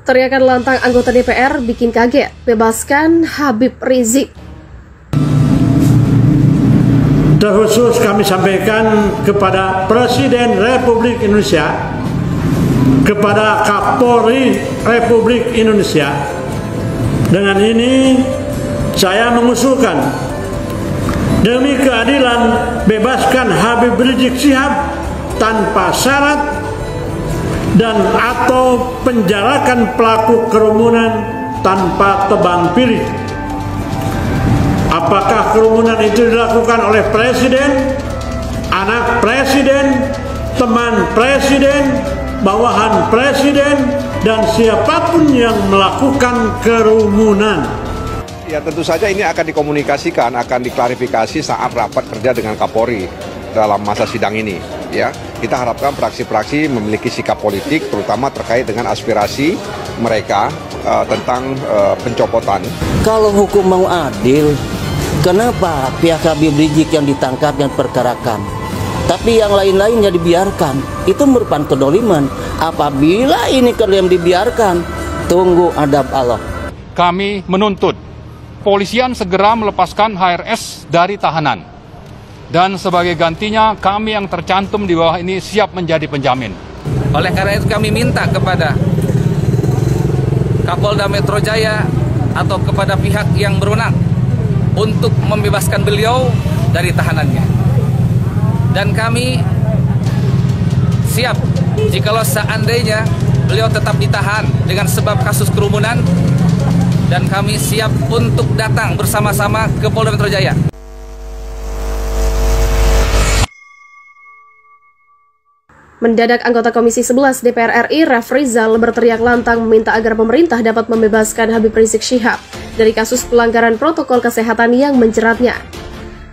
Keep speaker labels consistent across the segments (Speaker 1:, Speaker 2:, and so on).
Speaker 1: Teriakan lantang anggota DPR bikin kaget, bebaskan Habib Rizik.
Speaker 2: Terkhusus kami sampaikan kepada Presiden Republik Indonesia, kepada Kapolri Republik Indonesia. Dengan ini saya mengusulkan demi keadilan bebaskan Habib Rizik Syihab tanpa syarat dan atau penjarakan pelaku kerumunan tanpa tebang pilih. Apakah kerumunan itu dilakukan oleh presiden, anak presiden, teman presiden, bawahan presiden, dan siapapun yang melakukan kerumunan?
Speaker 3: Ya, tentu saja ini akan dikomunikasikan, akan diklarifikasi saat rapat kerja dengan Kapolri dalam masa sidang ini. Ya, kita harapkan praksi-praksi memiliki sikap politik, terutama terkait dengan aspirasi mereka tentang pencopotan.
Speaker 4: Kalau hukum mau adil, kenapa pihak Habib Rizik yang ditangkap dan perkarakan, tapi yang lain-lainnya dibiarkan? Itu merupakan kedoliman. Apabila ini kalian dibiarkan, tunggu adab Allah.
Speaker 5: Kami menuntut polisian segera melepaskan HRS dari tahanan. Dan sebagai gantinya, kami yang tercantum di bawah ini siap menjadi penjamin.
Speaker 6: Oleh karena itu kami minta kepada Kapolda Metro Jaya atau kepada pihak yang berwenang untuk membebaskan beliau dari tahanannya. Dan kami siap jikalau seandainya beliau tetap ditahan dengan sebab kasus kerumunan, dan kami siap untuk datang bersama-sama ke Polda Metro Jaya.
Speaker 1: Mendadak anggota Komisi 11 DPR RI Rafrizal berteriak lantang meminta agar pemerintah dapat membebaskan Habib Rizik Syihab dari kasus pelanggaran protokol kesehatan yang menjeratnya.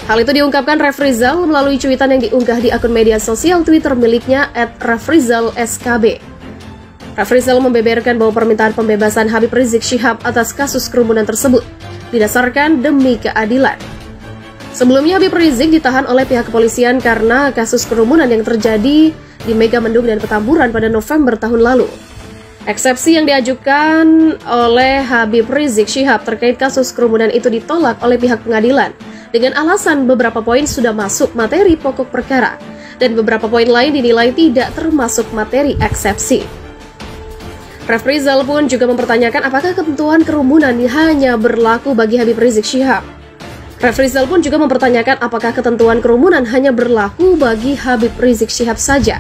Speaker 1: Hal itu diungkapkan Rafrizal melalui cuitan yang diunggah di akun media sosial Twitter miliknya @rafrizalskb. Rafrizal membeberkan bahwa permintaan pembebasan Habib Rizik Syihab atas kasus kerumunan tersebut didasarkan demi keadilan. Sebelumnya Habib Rizik ditahan oleh pihak kepolisian karena kasus kerumunan yang terjadi di Megamendung dan Petamburan pada November tahun lalu. Eksepsi yang diajukan oleh Habib Rizik Syihab terkait kasus kerumunan itu ditolak oleh pihak pengadilan dengan alasan beberapa poin sudah masuk materi pokok perkara dan beberapa poin lain dinilai tidak termasuk materi eksepsi. Rafrizal pun juga mempertanyakan apakah ketentuan kerumunan hanya berlaku bagi Habib Rizik Syihab. Rafrizal pun juga mempertanyakan apakah ketentuan kerumunan hanya berlaku bagi Habib Rizik Syihab saja.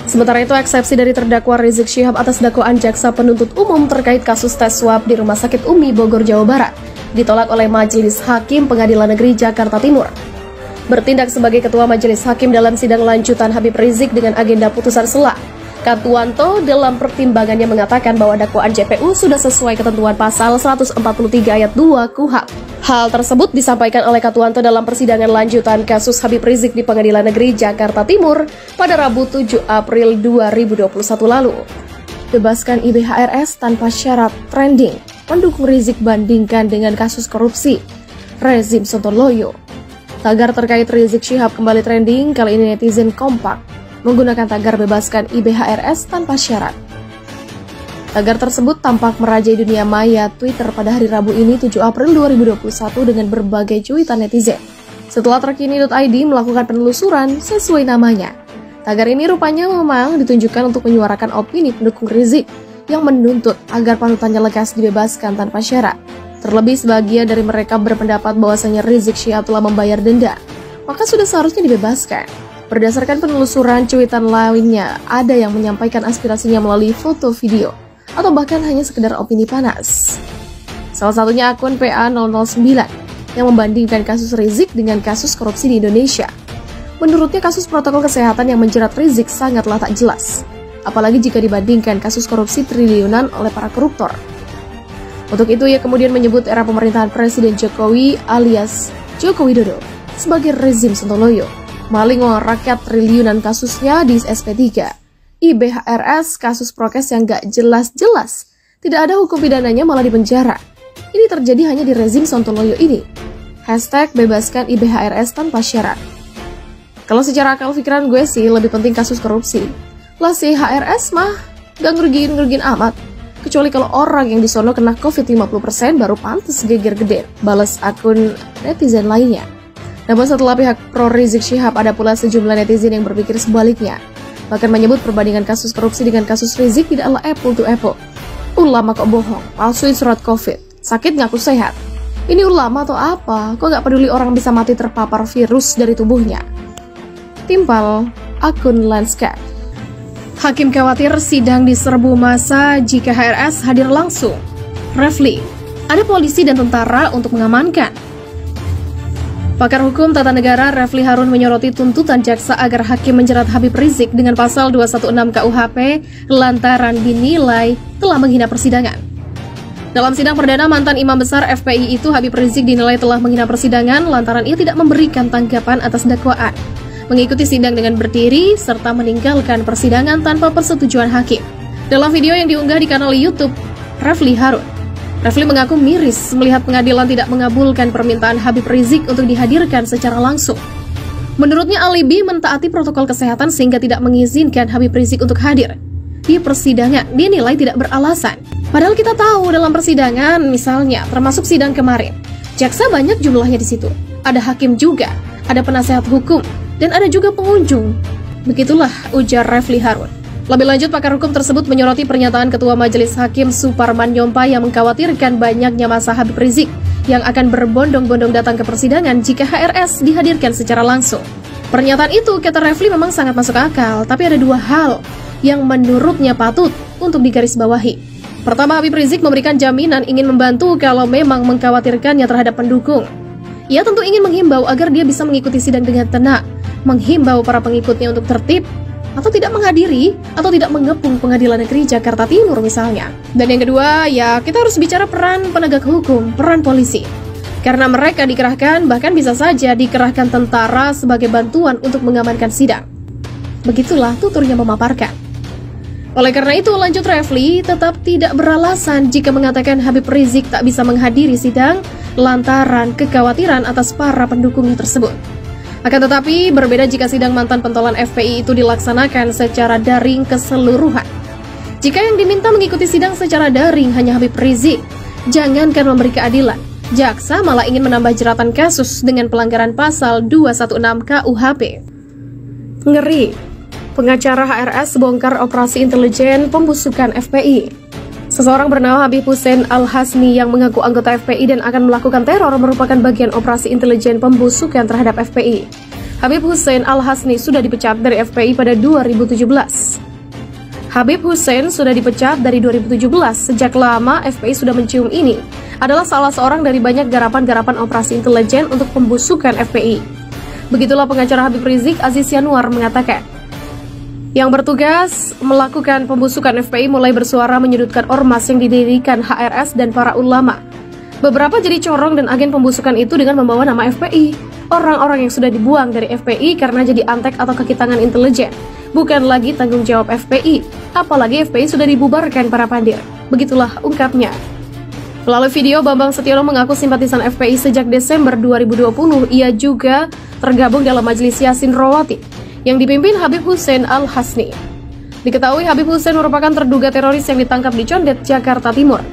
Speaker 1: Sementara itu, eksepsi dari terdakwa Rizik Syihab atas dakwaan jaksa penuntut umum terkait kasus tes swab di Rumah Sakit Umi Bogor, Jawa Barat ditolak oleh Majelis Hakim Pengadilan Negeri Jakarta Timur. Bertindak sebagai ketua Majelis Hakim dalam sidang lanjutan Habib Rizik dengan agenda putusan sela, Katwanto dalam pertimbangannya mengatakan bahwa dakwaan JPU sudah sesuai ketentuan pasal 143 ayat 2 KUHP. Hal tersebut disampaikan oleh Katwanto dalam persidangan lanjutan kasus Habib Rizik di Pengadilan Negeri Jakarta Timur pada Rabu 7 April 2021 lalu. Bebaskan IBHRS tanpa syarat trending, mendukung Rizik bandingkan dengan kasus korupsi rezim Sontoloyo. Tagar terkait Rizik Syihab kembali trending, kali ini netizen kompak menggunakan tagar bebaskan IBHRS tanpa syarat. Tagar tersebut tampak merajai dunia maya Twitter pada hari Rabu ini 7 April 2021 dengan berbagai cuitan netizen. Setelah terkini.id melakukan penelusuran sesuai namanya, tagar ini rupanya memang ditunjukkan untuk menyuarakan opini pendukung Rizik yang menuntut agar panutannya lekas dibebaskan tanpa syarat. Terlebih sebagian dari mereka berpendapat bahwasanya Rizik Syihab telah membayar denda, maka sudah seharusnya dibebaskan. Berdasarkan penelusuran cuitan lainnya, ada yang menyampaikan aspirasinya melalui foto, video, atau bahkan hanya sekedar opini panas. Salah satunya akun PA009 yang membandingkan kasus Rizik dengan kasus korupsi di Indonesia. Menurutnya kasus protokol kesehatan yang menjerat Rizik sangatlah tak jelas, apalagi jika dibandingkan kasus korupsi triliunan oleh para koruptor. Untuk itu ia kemudian menyebut era pemerintahan Presiden Jokowi alias Joko Widodo sebagai rezim Sontoloyo, maling uang rakyat triliunan kasusnya di SP3. IBHRS kasus prokes yang gak jelas-jelas, tidak ada hukum pidananya malah dipenjara. Ini terjadi hanya di rezim Sontoloyo ini. #bebaskan IBHRS tanpa syarat. Kalau secara akal pikiran gue sih lebih penting kasus korupsi. Lah si HRS mah gak ngerugiin amat. Kecuali kalau orang yang disono kena COVID 50% baru pantas geger gede, balas akun netizen lainnya. Namun setelah pihak pro Rizik Syihab, ada pula sejumlah netizen yang berpikir sebaliknya. Bahkan menyebut perbandingan kasus korupsi dengan kasus Rizik tidaklah apple to apple. Ulama kok bohong, palsuin surat COVID, sakit ngaku sehat. Ini ulama atau apa? Kok nggak peduli orang bisa mati terpapar virus dari tubuhnya? Timpal akun Landscape. Hakim khawatir sidang diserbu massa jika HRS hadir langsung. Refli, ada polisi dan tentara untuk mengamankan. Pakar hukum tata negara Refli Harun menyoroti tuntutan jaksa agar hakim menjerat Habib Rizik dengan pasal 216 KUHP lantaran dinilai telah menghina persidangan. Dalam sidang perdana, mantan imam besar FPI itu Habib Rizik dinilai telah menghina persidangan lantaran ia tidak memberikan tanggapan atas dakwaan, mengikuti sidang dengan berdiri, serta meninggalkan persidangan tanpa persetujuan hakim. Dalam video yang diunggah di kanal YouTube Refli Harun, Refli mengaku miris melihat pengadilan tidak mengabulkan permintaan Habib Rizik untuk dihadirkan secara langsung. Menurutnya alibi mentaati protokol kesehatan sehingga tidak mengizinkan Habib Rizik untuk hadir. Di persidangan dinilai tidak beralasan. Padahal kita tahu dalam persidangan, misalnya termasuk sidang kemarin, jaksa banyak jumlahnya di situ. Ada hakim juga, ada penasehat hukum, dan ada juga pengunjung. Begitulah ujar Refli Harun. Lebih lanjut, pakar hukum tersebut menyoroti pernyataan Ketua Majelis Hakim Suparman Nyompa yang mengkhawatirkan banyaknya massa Habib Rizik yang akan berbondong-bondong datang ke persidangan jika HRS dihadirkan secara langsung. Pernyataan itu, kata Refli, memang sangat masuk akal, tapi ada dua hal yang menurutnya patut untuk digarisbawahi. Pertama, Habib Rizik memberikan jaminan ingin membantu kalau memang mengkhawatirkannya terhadap pendukung. Ia tentu ingin menghimbau agar dia bisa mengikuti sidang dengan tenang, menghimbau para pengikutnya untuk tertib, atau tidak menghadiri, atau tidak mengepung Pengadilan Negeri Jakarta Timur misalnya. Dan yang kedua, ya kita harus bicara peran penegak hukum, peran polisi. Karena mereka dikerahkan, bahkan bisa saja dikerahkan tentara sebagai bantuan untuk mengamankan sidang. Begitulah tuturnya memaparkan. Oleh karena itu, lanjut Refli, tetap tidak beralasan jika mengatakan Habib Rizik tak bisa menghadiri sidang lantaran kekhawatiran atas para pendukungnya tersebut. Akan tetapi, berbeda jika sidang mantan pentolan FPI itu dilaksanakan secara daring keseluruhan. Jika yang diminta mengikuti sidang secara daring hanya Habib Rizik, jangankan memberi keadilan, jaksa malah ingin menambah jeratan kasus dengan pelanggaran pasal 216 KUHP. Ngeri. Pengacara HRS bongkar operasi intelijen pembusukan FPI. Seseorang bernama Habib Hussein Al-Hasni yang mengaku anggota FPI dan akan melakukan teror merupakan bagian operasi intelijen pembusukan terhadap FPI. Habib Hussein Al-Hasni sudah dipecat dari FPI pada 2017. Habib Hussein sudah dipecat dari 2017. Sejak lama FPI sudah mencium ini adalah salah seorang dari banyak garapan-garapan operasi intelijen untuk pembusukan FPI. Begitulah pengacara Habib Rizik, Aziz Yanuar, mengatakan. Yang bertugas melakukan pembusukan FPI mulai bersuara menyudutkan ormas yang didirikan HRS dan para ulama. Beberapa jadi corong dan agen pembusukan itu dengan membawa nama FPI. Orang-orang yang sudah dibuang dari FPI karena jadi antek atau kaki tangan intelijen. Bukan lagi tanggung jawab FPI. Apalagi FPI sudah dibubarkan para pandir. Begitulah ungkapnya. Melalui video, Bambang Setiono mengaku simpatisan FPI sejak Desember 2020. Ia juga tergabung dalam Majelis Yasin Rawatib yang dipimpin Habib Hussein Al-Hasni. Diketahui Habib Hussein merupakan terduga teroris yang ditangkap di Condet, Jakarta Timur.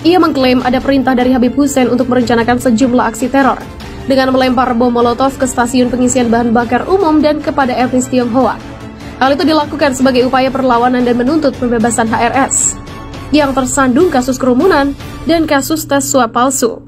Speaker 1: Ia mengklaim ada perintah dari Habib Hussein untuk merencanakan sejumlah aksi teror dengan melempar bom molotov ke stasiun pengisian bahan bakar umum dan kepada etnis Tionghoa. Hal itu dilakukan sebagai upaya perlawanan dan menuntut pembebasan HRS yang tersandung kasus kerumunan dan kasus tes swab palsu.